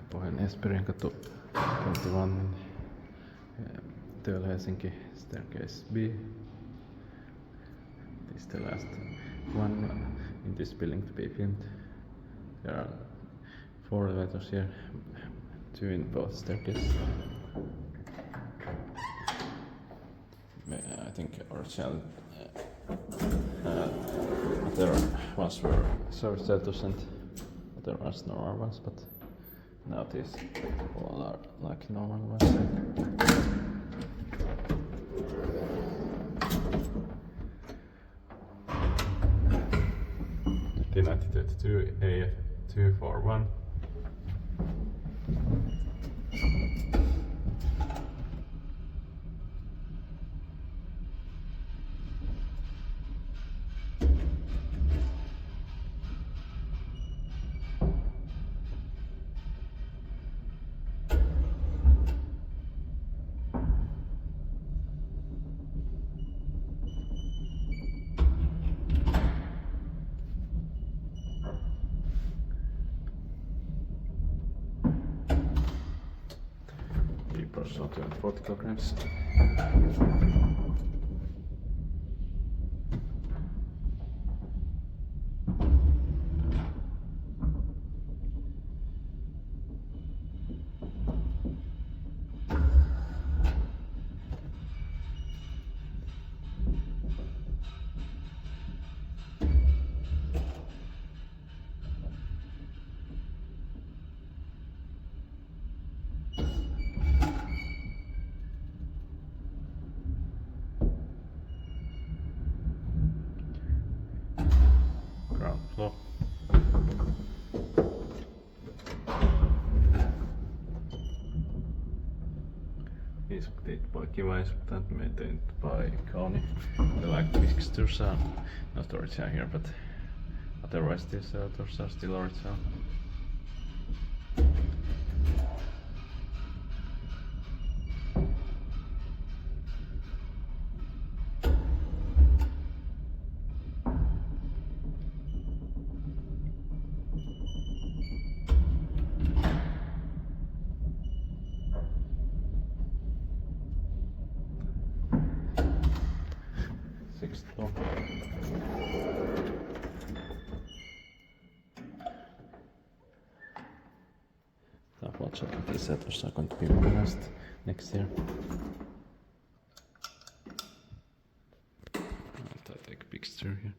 Pohjoinen Hesperiankatu 21, Helsinki, staircase B. This is the last one in this building to be filmed. There are 4 elevators here, 2 in both staircases. I think original there ones were service status and there was normal ones, but now these all are like normal ones. 1932 AF241. So 240 kilograms. Floor. These did by Kivais, that maintained by Kauni. The like fixtures are not original here, but otherwise these elevators are still original. Sixth floor. I've watched that these setters are going to be modernized next year. And I take a picture here.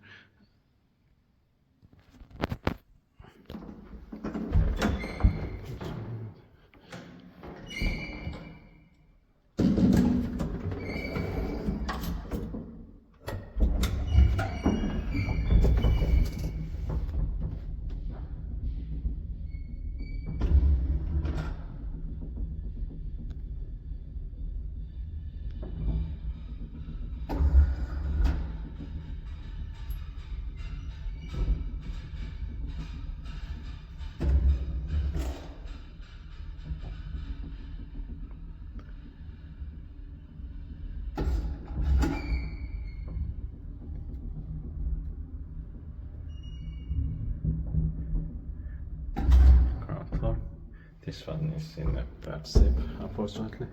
This one is in a bad shape, unfortunately.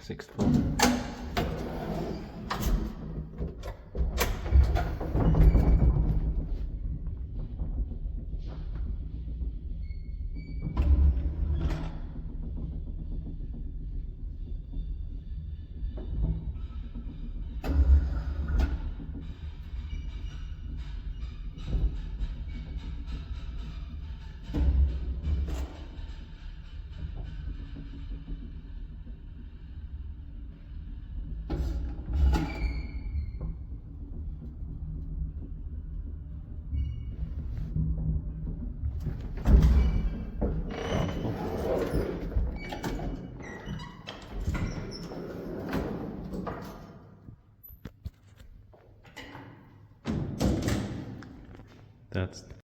Sixth floor. That's